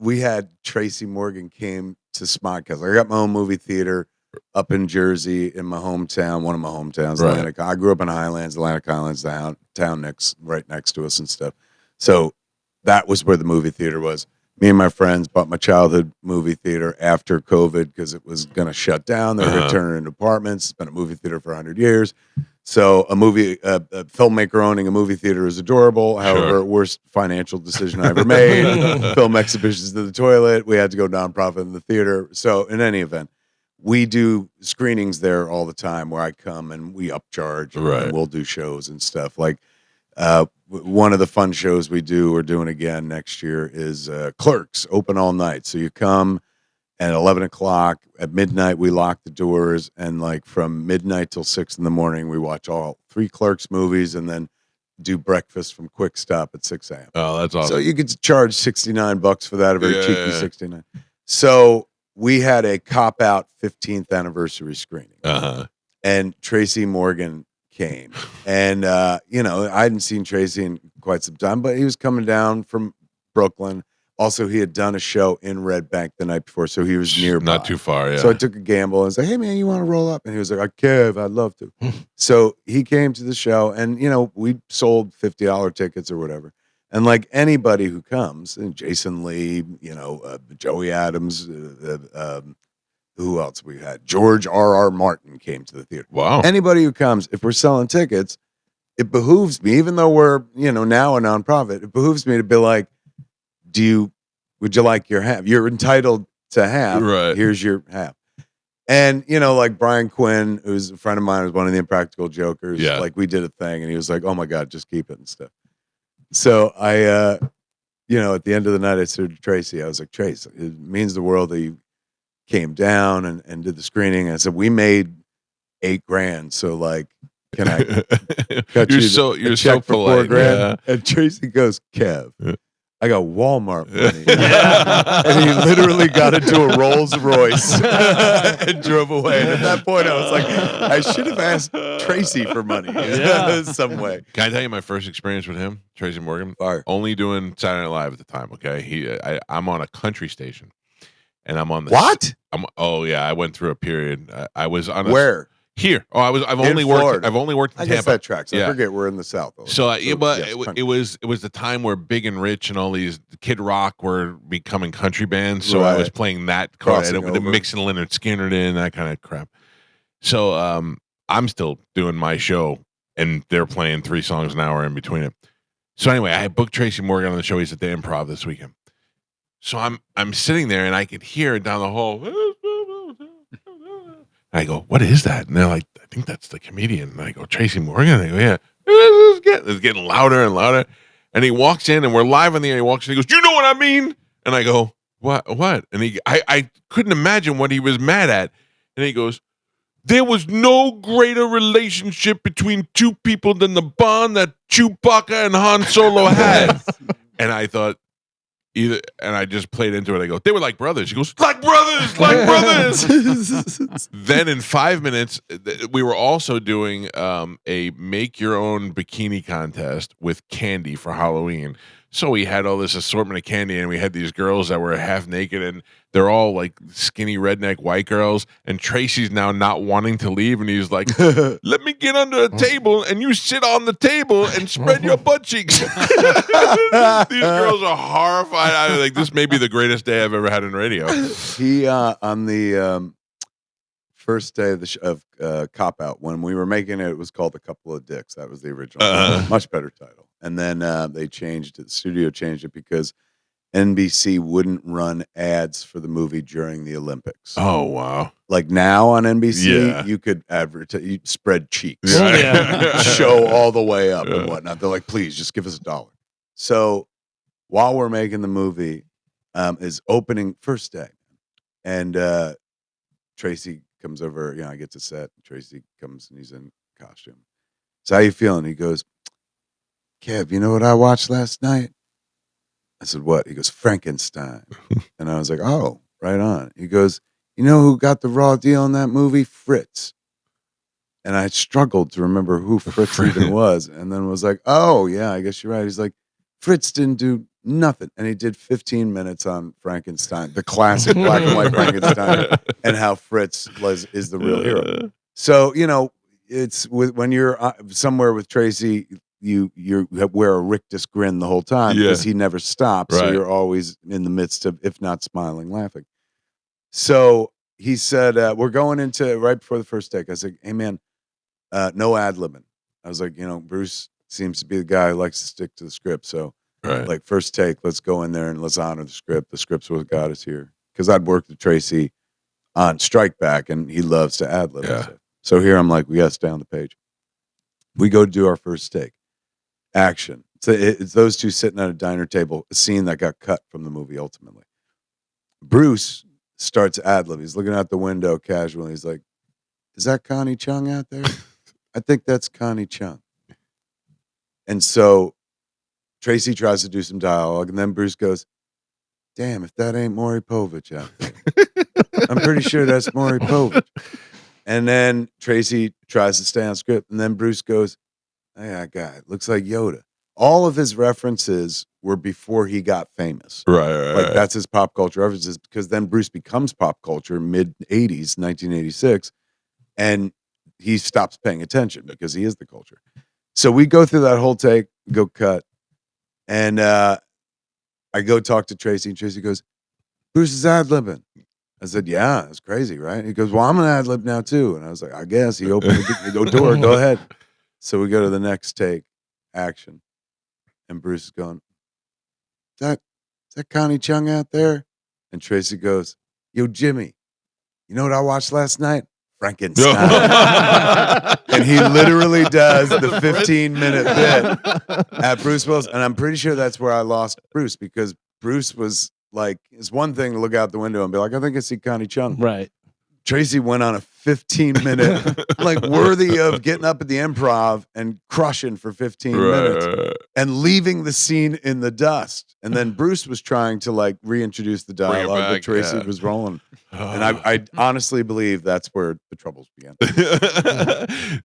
we had Tracy Morgan came to Smodcast. I got my own movie theater up in Jersey in my hometown, one of my hometowns, Right. Atlantic. I grew up in Highlands, Atlantic Highlands, the town right next to us and stuff. So that was where the movie theater was. Me and my friends bought my childhood movie theater after COVID because it was going to shut down. They were going to turn it into apartments. It's been a movie theater for 100 years. So a filmmaker owning a movie theater is adorable. However, worst financial decision I ever made. Film exhibitions to the toilet. We had to go nonprofit in the theater. So in any event, we do screenings there all the time where I come and we upcharge and we'll do shows and stuff. Like one of the fun shows we're doing again next year is Clerks, open all night. So you come at 11 o'clock. At midnight, we lock the doors. And like from midnight till 6 in the morning, we watch all 3 Clerks movies and then do breakfast from Quick Stop at 6 a.m. Oh, that's awesome. So you could charge $69 for that, a very cheeky $69. So we had a cop-out 15th anniversary screening. And Tracy Morgan came. And, I hadn't seen Tracy in quite some time, but he was coming down from Brooklyn. Also, he had done a show in Red Bank the night before, so he was nearby. Not too far, yeah. So I took a gamble. I was like, hey, man, you want to roll up? And he was like, Kev, I'd love to. So he came to the show, and, we sold $50 tickets or whatever. And like anybody who comes, and Jason Lee, Joey Adams, who else we had? George R.R. Martin came to the theater. Wow. Anybody who comes, if we're selling tickets, it behooves me, even though we're, now a nonprofit, it behooves me to be like, would you like your half? You're entitled to half. Right. Here's your half. And, like Brian Quinn, who's a friend of mine, was one of the Impractical Jokers. Yeah. Like we did a thing and he was like, oh my God, just keep it and stuff. So I, at the end of the night, I said to Tracy, I was like, Trace, it means the world that you came down and did the screening. And I said, we made $8,000. So like, can I cut you're you so check for polite. $4,000? Yeah. And Tracy goes, Kev, I got Walmart money. And he literally got into a Rolls Royce and drove away. And at that point, I was like, I should have asked Tracy for money some way. Can I tell you my first experience with him, Tracy Morgan? Fire. Only doing Saturday Night Live at the time, okay? I'm on a country station. And I'm on the... What? I went through a period. I was on Where? Here. I've only worked in Tampa. I guess that tracks. I forget we're in the South. So it was the time where Big and Rich and all these Kid Rock were becoming country bands. So I was playing that card, mixing Leonard Skinner in, that kind of crap. So I'm still doing my show, and they're playing 3 songs an hour in between it. So anyway, I booked Tracy Morgan on the show. He's at the Improv this weekend. So I'm sitting there, and I could hear down the hall. I go, what is that? And they're like, I think that's the comedian. And I go, Tracy Morgan? And they go, yeah. It's getting louder and louder. And he walks in, and we're live on the air. He walks in, he goes, you know what I mean? And I go, what? And I couldn't imagine what he was mad at. And he goes, there was no greater relationship between 2 people than the bond that Chewbacca and Han Solo had. And I thought, and I just played into it. I go, they were like brothers. He goes, like brothers. Then in 5 minutes, we were also doing a make your own bikini contest with candy for Halloween. So we had all this assortment of candy, and we had these girls that were half naked, and they're all like skinny redneck white girls. And Tracy's now not wanting to leave, and he's like, let me get under a table, and you sit on the table and spread your butt cheeks. These girls are horrified. I was like, this may be the greatest day I've ever had in radio. He on the first day of Cop Out, when we were making it, it was called A Couple of Dicks. That was the original, much better title. And then they changed it. The studio changed it because NBC wouldn't run ads for the movie during the Olympics. Oh, wow. Like now on NBC, you could advertise, you spread cheeks, show all the way up and whatnot. They're like, please, just give us $1. So while we're making the movie, is opening first day. And Tracy comes over, I get to set. Tracy comes and he's in costume. So how you feeling? He goes, Kev, you know what I watched last night? I said, what? He goes, Frankenstein. And I was like, oh, right on. He goes, you know who got the raw deal on that movie? Fritz. And I struggled to remember who Fritz even was. And then was like, oh, yeah, I guess you're right. He's like, Fritz didn't do Nothing. And he did 15 minutes on Frankenstein, the classic black and white Frankenstein, and how Fritz is the real hero. So, it's when you're somewhere with Tracy, you wear a rictus grin the whole time because he never stops. So you're always in the midst of, if not smiling, laughing. So he said, we're going into right before the first take. I said, hey man, no ad-libbing. I was like, Bruce seems to be the guy who likes to stick to the script. So like first take, let's go in there and let's honor the script. The script's what got us here. Because I'd worked with Tracy on Strike Back and he loves to ad-lib. Yeah. So here I'm like, we got to stay on the page. We go do our first take. Action. So it's those two sitting at a diner table, a scene that got cut from the movie ultimately. Bruce starts ad-lib. He's looking out the window casually. He's like, is that Connie Chung out there? I think that's Connie Chung. And so Tracy tries to do some dialogue, and then Bruce goes, damn, if that ain't Maury Povich out there. I'm pretty sure that's Maury Povich. And then Tracy tries to stay on script, and then Bruce goes, hey, that guy looks like Yoda. All of his references were before he got famous. Right. That's his pop culture references, because then Bruce becomes pop culture mid-'80s, 1986, and he stops paying attention because he is the culture. So we go through that whole take, go cut, and I go talk to Tracy, and Tracy goes, Bruce is ad-libbing. I said, yeah, it's crazy, right? He goes, well, I'm an ad-lib now too. And I was like, I guess. He opened the door, go ahead. So we go to the next take, action. And Bruce is going, is that Connie Chung out there? And Tracy goes, yo, Jimmy, you know what I watched last night? Frankenstein. And he literally does the 15-minute bit at Bruce Willis. And I'm pretty sure that's where I lost Bruce, because Bruce was like, it's one thing to look out the window and be like, I think I see Connie Chung. Right. Tracy went on a 15-minute, like worthy of getting up at the Improv and crushing for 15 minutes and leaving the scene in the dust. And then Bruce was trying to like reintroduce the dialogue, but Tracy was rolling. And I honestly believe that's where the troubles began.